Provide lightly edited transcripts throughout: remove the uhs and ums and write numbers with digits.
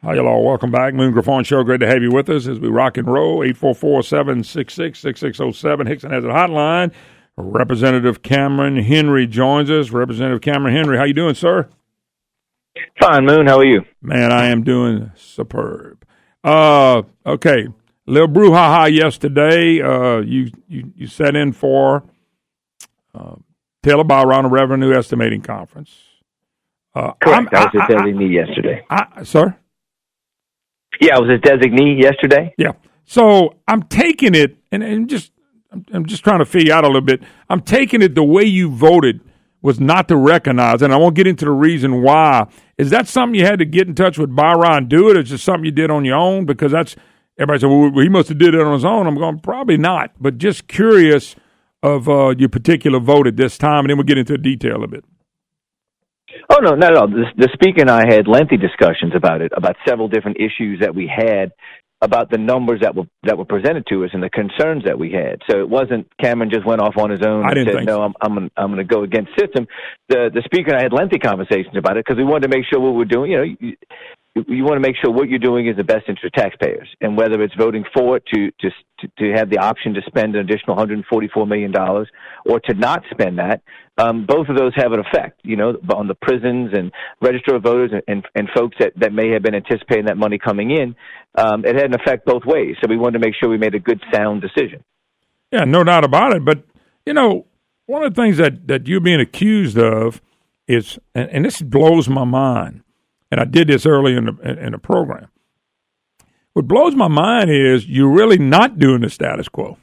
Hi, y'all. Welcome back. Moon Griffon Show. Great to have you with us as we rock and roll. 844-766-6607. Hickson has a hotline. Representative Cameron Henry joins us. Representative Cameron Henry, how you doing, sir? Fine, Moon. How are you? Man, I am doing superb. Okay. Little brouhaha yesterday. You sat in for Taylor Byron, a revenue estimating conference. Correct. I was a designee yesterday. Sir? Yeah, I was a designee yesterday. Yeah. So I'm taking it, and I'm just trying to figure out a little bit. I'm taking it the way you voted was not to recognize, and I won't get into the reason why. Is that something you had to get in touch with Byron, do it, or just something you did on your own? Because that's everybody said, well, he must have did it on his own. I'm going, probably not, but just curious of your particular vote at this time, and then we'll get into the detail a bit. Oh, no, not at all. The speaker and I had lengthy discussions about it, about several different issues that we had, about the numbers that were presented to us and the concerns that we had. So it wasn't Cameron just went off on his own and said, no, I'm going to go against system. The speaker and I had lengthy conversations about it because we wanted to make sure what we're doing, you want to make sure what you're doing is the best interest of taxpayers, and whether it's voting for it to have the option to spend an additional $144 million or to not spend that, both of those have an effect, on the prisons and register of voters and folks that may have been anticipating that money coming in. It had an effect both ways, so we wanted to make sure we made a good, sound decision. Yeah, no doubt about it. But, one of the things that you're being accused of is, and this blows my mind, and I did this early in the program. What blows my mind is you're really not doing the status quo.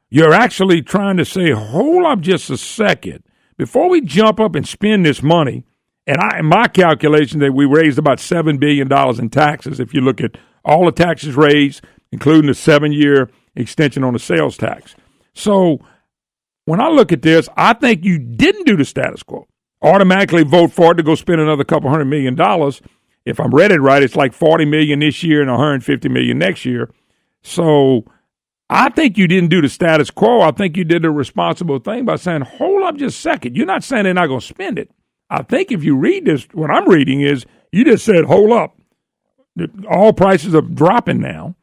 You're actually trying to say, hold up just a second. Before we jump up and spend this money, and in my calculation that we raised about $7 billion in taxes, if you look at all the taxes raised, including the 7-year extension on the sales tax. So when I look at this, I think you didn't do the status quo. Automatically vote for it to go spend another couple $100 million. If I'm read it right, it's like $40 million this year and $150 million next year. So I think you didn't do the status quo. I think you did the responsible thing by saying, hold up just a second. You're not saying they're not going to spend it. I think if you read this, what I'm reading is you just said, hold up. All prices are dropping now,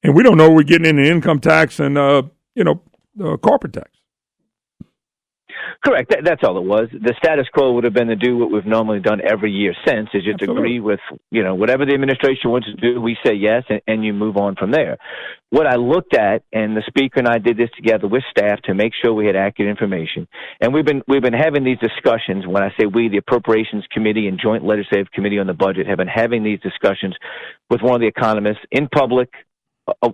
and we don't know we're getting into income tax and, corporate tax. Correct. That's all it was. The status quo would have been to do what we've normally done every year since, is just agree with, whatever the administration wants to do, we say yes, and you move on from there. What I looked at, and the speaker and I did this together with staff to make sure we had accurate information, and we've been having these discussions. When I say we, the Appropriations Committee and Joint Legislative Committee on the Budget have been having these discussions with one of the economists in public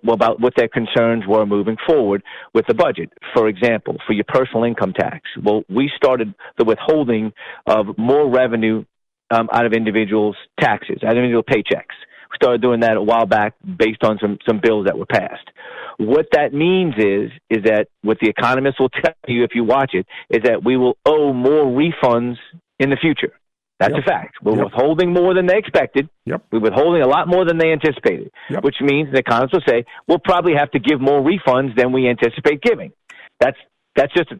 about what their concerns were moving forward with the budget. For example, for your personal income tax, well, we started the withholding of more revenue out of individuals' taxes, out of individual paychecks. We started doing that a while back based on some bills that were passed. What that means is that what the economists will tell you if you watch it is that we will owe more refunds in the future. That's a fact. We're withholding more than they expected. We're withholding a lot more than they anticipated, which means the economists will say we'll probably have to give more refunds than we anticipate giving. That's just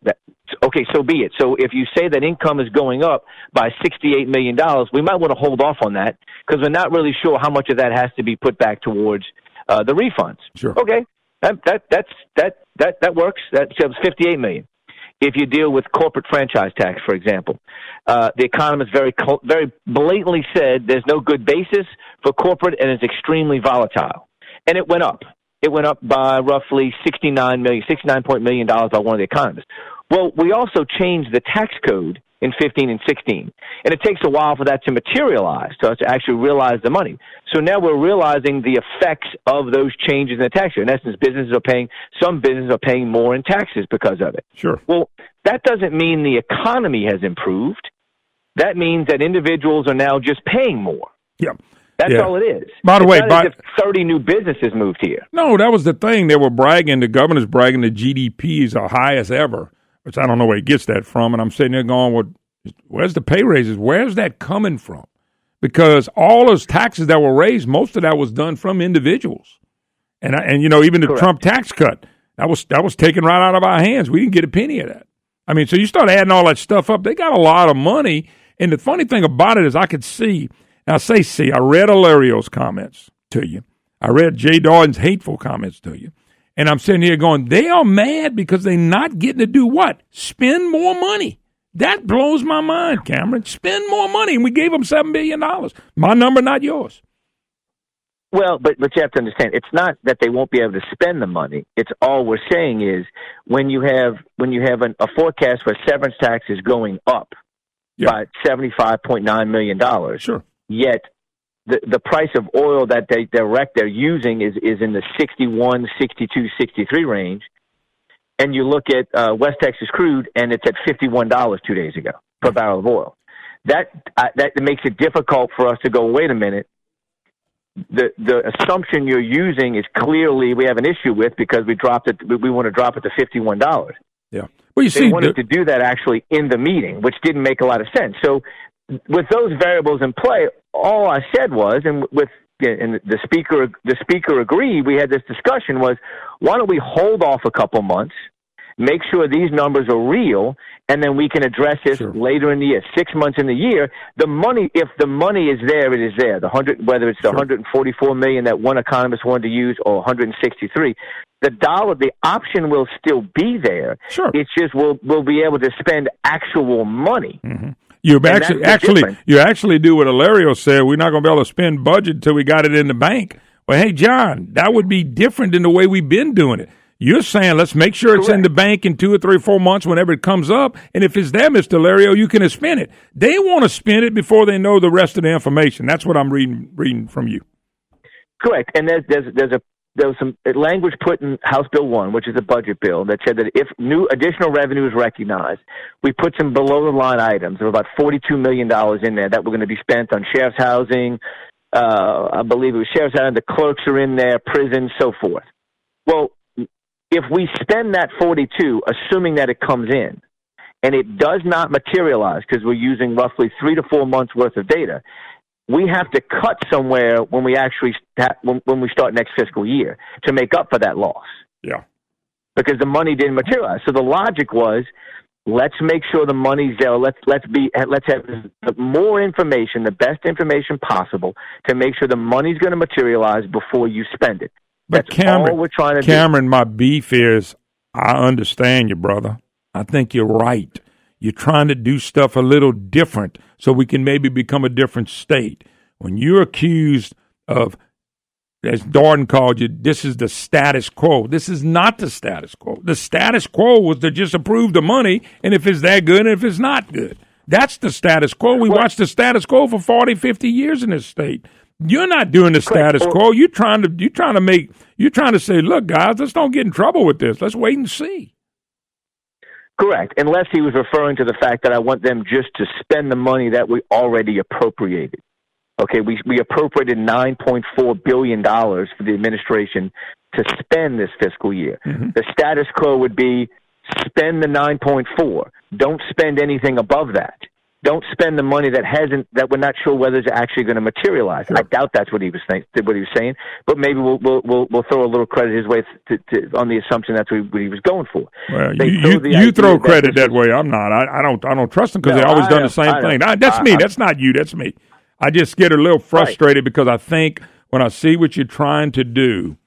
okay. So be it. So if you say that income is going up by $68 million, we might want to hold off on that because we're not really sure how much of that has to be put back towards the refunds. Sure. Okay, that works. That shows $58 million. If you deal with corporate franchise tax, for example, the economist very blatantly said there's no good basis for corporate and it's extremely volatile. And it went up. It went up by roughly $69 million by one of the economists. Well, we also changed the tax code in 15 and 16. And it takes a while for that to materialize, to us to actually realize the money. So now we're realizing the effects of those changes in the tax code. In essence, some businesses are paying more in taxes because of it. Sure. Well, that doesn't mean the economy has improved. That means that individuals are now just paying more. Yeah. That's all it is. By the way, as if 30 new businesses moved here. No, that was the thing. They were bragging, the governor's bragging the GDP is the highest ever, which I don't know where he gets that from. And I'm sitting there going, well, where's the pay raises? Where's that coming from? Because all those taxes that were raised, most of that was done from individuals. And even the Trump tax cut, that was taken right out of our hands. We didn't get a penny of that. I mean, so you start adding all that stuff up. They got a lot of money. And the funny thing about it is I could see, Now, say, see, I read Hilario's comments to you. I read Jay Darden's hateful comments to you. And I'm sitting here going, they are mad because they're not getting to do what? Spend more money. That blows my mind, Cameron. Spend more money. And we gave them $7 billion. My number, not yours. Well, but you have to understand, it's not that they won't be able to spend the money. It's all we're saying is when you have a forecast where severance tax is going up by $75.9 million, sure. Yet the price of oil that they're using is in the 61, 62, 63 range. And you look at West Texas crude, and it's at $51 2 days ago per barrel of oil. That makes it difficult for us to go, wait a minute. The assumption you're using is clearly we have an issue with because we dropped it. We want to drop it to $51. Yeah. Well, they wanted to do that actually in the meeting, which didn't make a lot of sense. So with those variables in play, all I said was, and the speaker agreed. We had this discussion was, why don't we hold off a couple months, make sure these numbers are real, and then we can address this later in the year, 6 months in the year. The money, if the money is there, it is there. Whether it's the $144 million that one economist wanted to use or 163, the option will still be there. Sure. It's just we'll be able to spend actual money. Mm-hmm. You actually do what Hilario said. We're not going to be able to spend budget until we got it in the bank. Well, hey, John, that would be different than the way we've been doing it. You're saying let's make sure it's in the bank in 2 or 3 or 4 months whenever it comes up. And if it's there, Mr. Hilario, you can spend it. They want to spend it before they know the rest of the information. That's what I'm reading from you. Correct. And there was some language put in House Bill 1, which is a budget bill, that said that if new additional revenue is recognized, we put some below-the-line items. There were about $42 million in there that were going to be spent on sheriff's housing. I believe it was sheriff's housing. The clerks are in there, prisons, so forth. Well, if we spend that 42, assuming that it comes in, and it does not materialize because we're using roughly 3 to 4 months worth of data, we have to cut somewhere when we actually when we start next fiscal year to make up for that loss. Yeah, because the money didn't materialize. So the logic was, let's make sure the money's there. Let's have more information, the best information possible, to make sure the money's going to materialize before you spend it. But That's all we're trying to do. Cameron, my beef is, I understand you, brother. I think you're right. You're trying to do stuff a little different so we can maybe become a different state. When you're accused of, as Darden called you, this is the status quo. This is not the status quo. The status quo was to just approve the money, and if it's that good and if it's not good. That's the status quo. We watched the status quo for 40, 50 years in this state. You're not doing the status quo. You're trying to say, look, guys, let's don't get in trouble with this. Let's wait and see. Correct, unless he was referring to the fact that I want them just to spend the money that we already appropriated. Okay, we appropriated $9.4 billion for the administration to spend this fiscal year. Mm-hmm. The status quo would be spend the 9.4. Don't spend anything above that. Don't spend the money that we're not sure whether it's actually going to materialize. Sure. I doubt that's what he was saying. But maybe we'll throw a little credit his way on the assumption that's what he was going for. Well, you throw credit that way. I'm not. I don't trust them because they've always done the same thing. That's me. That's not you. That's me. I just get a little frustrated because I think when I see what you're trying to do,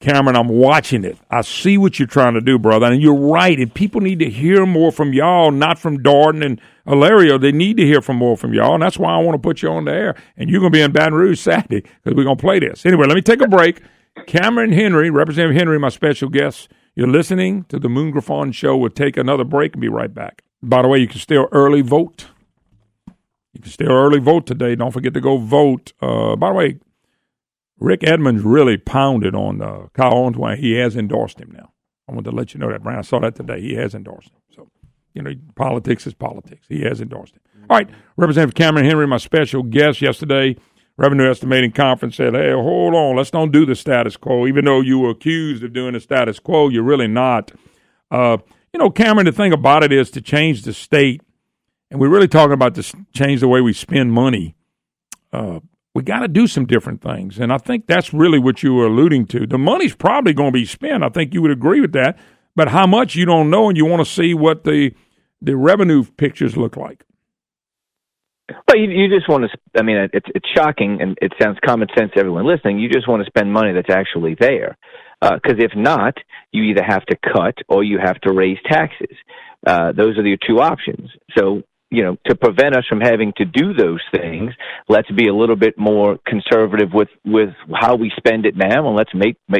Cameron, I'm watching it. I see what you're trying to do, brother, and you're right. And people need to hear more from y'all, not from Darden and Hilario. They need to hear more from y'all, and that's why I want to put you on the air. And you're going to be in Baton Rouge Saturday because we're going to play this. Anyway, let me take a break. Cameron Henry, Representative Henry, my special guest. You're listening to the Moon Griffon Show. We'll take another break and be right back. By the way, you can still early vote. You can still early vote today. Don't forget to go vote. By the way, Rick Edmonds really pounded on Kyle Owens. He has endorsed him now. I want to let you know that, Brian. I saw that today. He has endorsed him. So, politics is politics. He has endorsed him. All right, Representative Cameron Henry, my special guest yesterday, Revenue Estimating Conference, said, hey, hold on, let's don't do the status quo. Even though you were accused of doing the status quo, you're really not. Cameron, the thing about it is to change the state, and we're really talking about to change the way we spend money. We got to do some different things, and I think that's really what you were alluding to. The money's probably going to be spent. I think you would agree with that, but how much you don't know, and you want to see what the revenue pictures look like. But you just want to. I mean, it's shocking, and it sounds common sense to everyone listening. You just want to spend money that's actually there, because if not, you either have to cut or you have to raise taxes. Those are the two options. So, to prevent us from having to do those things, let's be a little bit more conservative with how we spend it now, and let's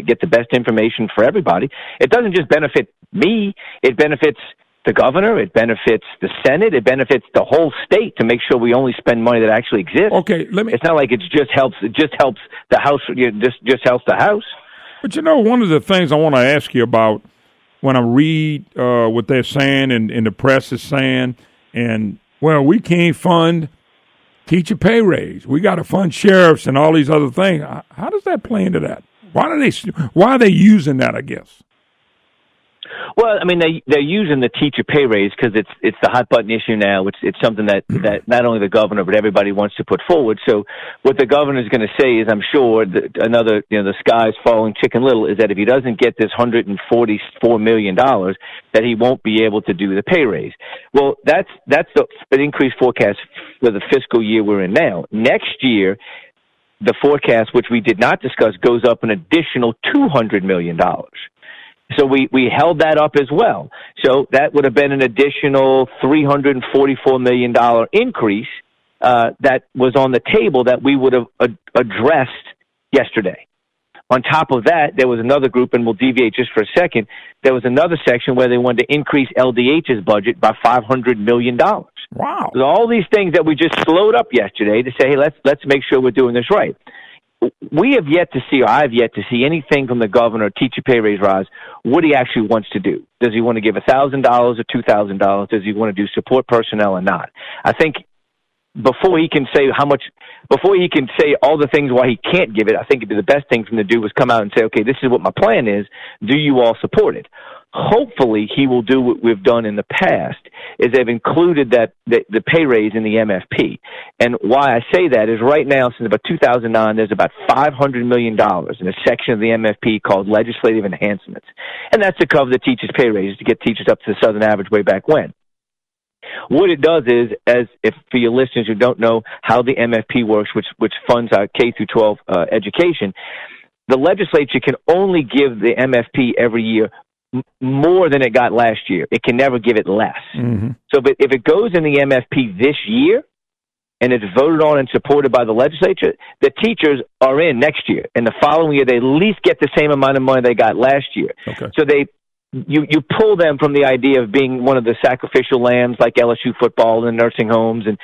get the best information for everybody. It doesn't just benefit me; it benefits the governor, it benefits the Senate, it benefits the whole state to make sure we only spend money that actually exists. Okay, it's not like it just helps the House, just helps the House. But one of the things I want to ask you about when I read what they're saying and the press is saying, and we can't fund teacher pay raise. We got to fund sheriffs and all these other things. How does that play into that? Why are they using that, I guess? Well, I mean, they're using the teacher pay raise because it's the hot button issue now. It's something that not only the governor but everybody wants to put forward. So what the governor is going to say is, I'm sure another the sky's falling Chicken Little, is that if he doesn't get this $144 million, that he won't be able to do the pay raise. Well, that's the increased forecast for the fiscal year we're in now. Next year, the forecast, which we did not discuss, goes up an additional $200 million. So we held that up as well. So that would have been an additional $344 million increase that was on the table that we would have addressed yesterday. On top of that, there was another group, and we'll deviate just for a second. There was another section where they wanted to increase LDH's budget by $500 million. Wow. So all these things that we just slowed up yesterday to say, hey, let's make sure we're doing this right. We have yet to see, or I've yet to see anything from the governor, teacher pay raise rise, what he actually wants to do. Does he want to give $1,000 or $2,000? Does he want to do support personnel or not? I think before he can say all the things why he can't give it, I think the best thing for him to do was come out and say, okay, this is what my plan is. Do you all support it? Hopefully he will do what we've done in the past, is they've included the pay raise in the MFP. And why I say that is right now, since about 2009, there's about $500 million in a section of the MFP called legislative enhancements. And that's to cover the teachers' pay raises to get teachers up to the Southern average way back when. What it does is, if for your listeners who don't know how the MFP works, which funds our K through 12 education, the legislature can only give the MFP every year more than it got last year. It can never give it less. Mm-hmm. So if it goes in the MFP this year and it's voted on and supported by the legislature, the teachers are in next year. And the following year, they at least get the same amount of money they got last year. Okay. So you pull them from the idea of being one of the sacrificial lambs like LSU football and nursing homes and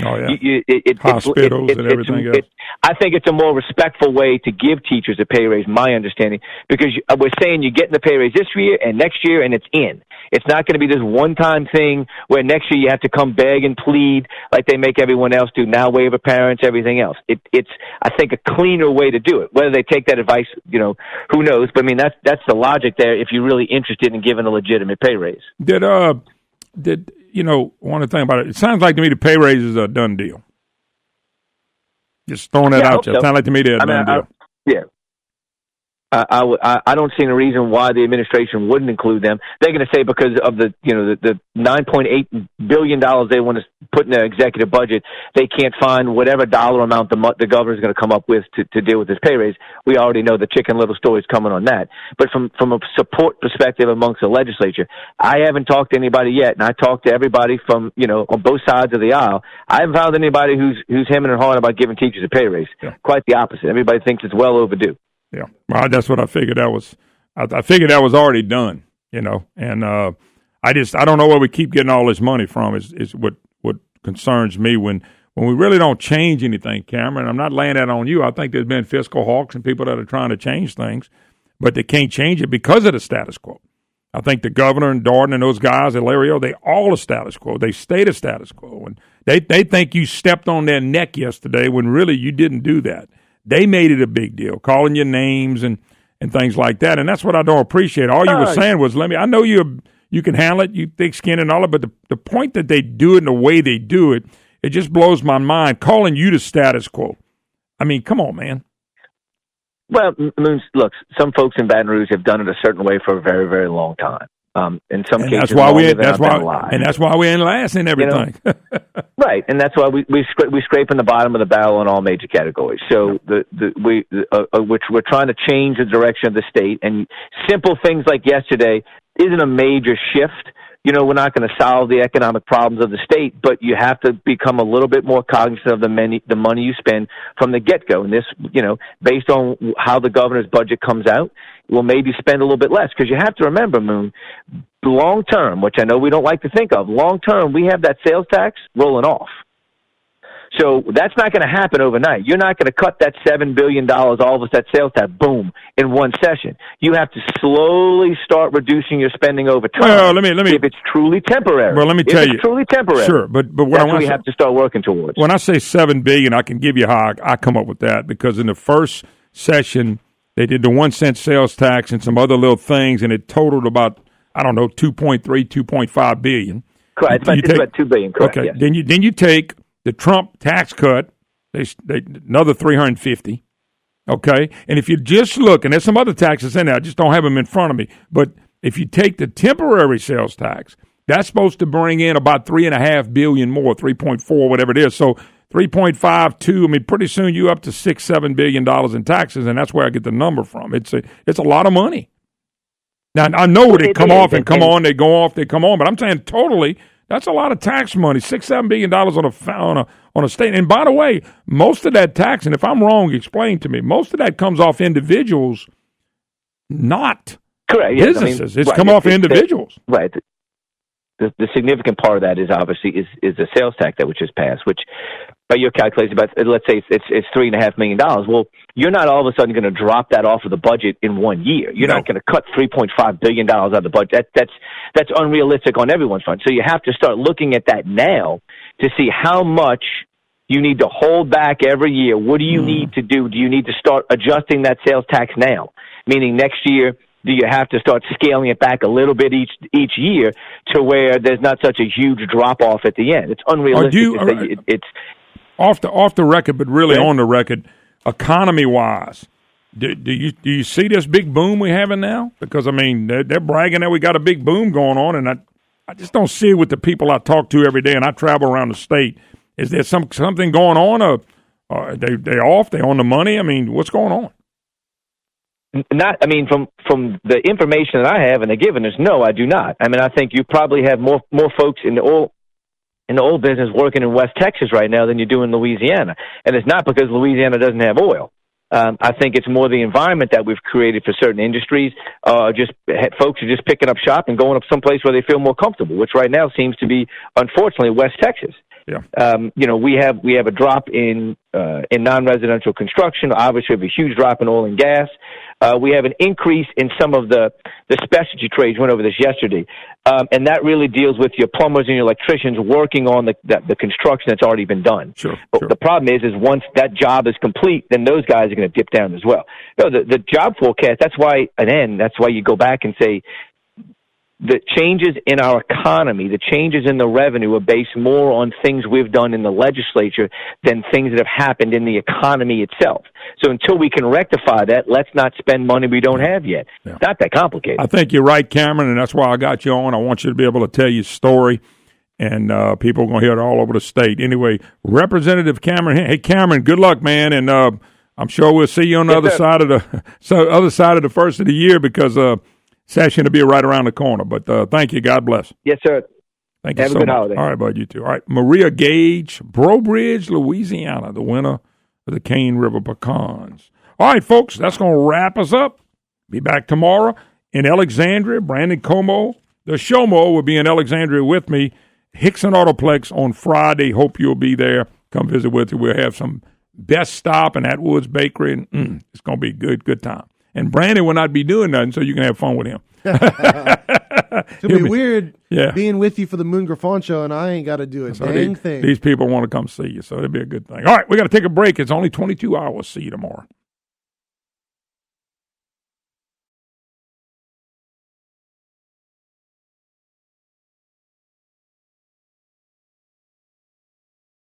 hospitals and everything else. I think it's a more respectful way to give teachers a pay raise, my understanding, because we're saying you're getting the pay raise this year and next year, and it's in. It's not going to be this one-time thing where next year you have to come beg and plead like they make everyone else do now, waiver parents, everything else. It's I think, a cleaner way to do it. Whether they take that advice, who knows? But I mean, that's the logic there if you're really interested in giving a legitimate pay raise. Did one of the things about it? It sounds like to me the pay raise is a done deal. Just throwing that out there. It sounds like to me they're a done deal. Yeah. I don't see any reason why the administration wouldn't include them. They're going to say because of the $9.8 billion they want to put in their executive budget, they can't find whatever dollar amount the governor's going to come up with to deal with this pay raise. We already know the Chicken Little story is coming on that. But from a support perspective amongst the legislature, I haven't talked to anybody yet, and I talked to everybody from on both sides of the aisle. I haven't found anybody who's hemming and hawing about giving teachers a pay raise. Yeah. Quite the opposite. Everybody thinks it's well overdue. Yeah, well, that's what I figured. I figured that was already done, and I don't know where we keep getting all this money from. Is what concerns me when we really don't change anything, Cameron. I'm not laying that on you. I think there's been fiscal hawks and people that are trying to change things, but they can't change it because of the status quo. I think the governor and Darden and those guys at Lario, they all are status quo. They stay the status quo, and they think you stepped on their neck yesterday when really you didn't do that. They made it a big deal, calling your names and things like that, and that's what I don't appreciate. All you were saying was, I know you can handle it, you thick skin and all that, but the point that they do it in the way they do it, it just blows my mind, calling you the status quo. I mean, come on, man. Well, look, some folks in Baton Rouge have done it a certain way for a very, very long time. In some cases, that's why we're in last in everything. Right, and that's why we scraping the bottom of the barrel in all major categories. So which we're trying to change the direction of the state, and simple things like yesterday isn't a major shift. We're not going to solve the economic problems of the state, but you have to become a little bit more cognizant of the money you spend from the get-go. And this, based on how the governor's budget comes out, we'll maybe spend a little bit less. Because you have to remember, Moon, long-term, which I know we don't like to think of, long-term, we have that sales tax rolling off. So that's not going to happen overnight. You're not going to cut that $7 billion off of that sales tax, boom, in one session. You have to slowly start reducing your spending over time. Well, let me. If it's truly temporary. Well, let me tell you. If it's truly temporary. Sure, but what that's what we have to start working towards. When I say $7 billion, I can give you how I come up with that, because in the first session they did the 1 cent sales tax and some other little things, and it totaled about, I don't know, 2.5 billion. Correct. It's about $2 billion. Correct. Okay. Yes. Then you take the Trump tax cut, they another 350. Okay, and if you just look, and there's some other taxes in there, I just don't have them in front of me. But if you take the temporary sales tax, that's supposed to bring in about $3.5 billion more, 3.4, whatever it is. So 3.52. I mean, pretty soon you up to $6-7 billion in taxes, and that's where I get the number from. It's a lot of money. Now I know they come off and come on, they go off, they come on, but I'm saying totally. That's a lot of tax money, $6-7 billion on a state. And by the way, most of that tax, and if I'm wrong, explain to me. Most of that comes off individuals, not correct businesses. It's come off individuals. Right. The significant part of that is obviously is the sales tax that was just passed, which by your calculation, let's say it's $3.5 million. Well, you're not all of a sudden going to drop that off of the budget in 1 year. You're not going to cut $3.5 billion out of the budget. That's unrealistic on everyone's front. So you have to start looking at that now to see how much you need to hold back every year. What do you need to do? Do you need to start adjusting that sales tax now? Meaning next year, do you have to start scaling it back a little bit each year to where there's not such a huge drop off at the end? It's unrealistic to say it's off the record, but really on the record. Economy wise, do you see this big boom we're having now? Because I mean they're bragging that we got a big boom going on, and I just don't see it with the people I talk to every day, and I travel around the state. Is there something going on? Or they off? They on the money? I mean, what's going on? From the information that I have and the given is no, I do not. I mean, I think you probably have more folks in the oil business working in West Texas right now than you do in Louisiana, and it's not because Louisiana doesn't have oil. I think it's more the environment that we've created for certain industries. Folks are just picking up shop and going up someplace where they feel more comfortable, which right now seems to be, unfortunately, West Texas. Yeah. We have a drop in non-residential construction. Obviously, we have a huge drop in oil and gas. We have an increase in some of the specialty trades. Went over this yesterday, and that really deals with your plumbers and your electricians working on the construction that's already been done. Sure. But the problem is once that job is complete, then those guys are going to dip down as well. No, the job forecast. That's why you go back and say, the changes in our economy, the changes in the revenue are based more on things we've done in the legislature than things that have happened in the economy itself. So until we can rectify that, let's not spend money we don't have yet. Yeah. It's not that complicated. I think you're right, Cameron, and that's why I got you on. I want you to be able to tell your story, and people are going to hear it all over the state. Anyway, Representative Cameron, hey, Cameron, good luck, man, and I'm sure we'll see you on the other side of the first of the year because session to be right around the corner. But thank you. God bless. Yes, sir. Thank you Have so a good much. holiday. All right, bud. You too. All right. Maria Gage, Brobridge, Louisiana, the winner of the Cane River Pecans. All right, folks, that's going to wrap us up. Be back tomorrow in Alexandria. Brandon Como, the Showmo, will be in Alexandria with me. Hickson Autoplex on Friday. Hope you'll be there. Come visit with you. We'll have some best stop in Atwood's Bakery. And, it's going to be a good time. And Brandon will not be doing nothing, so you can have fun with him. It'll be weird being with you for the Moon Griffon Show, and I ain't got to do a dang thing. These people want to come see you, so it'll be a good thing. All right, we got to take a break. It's only 22 hours. See you tomorrow.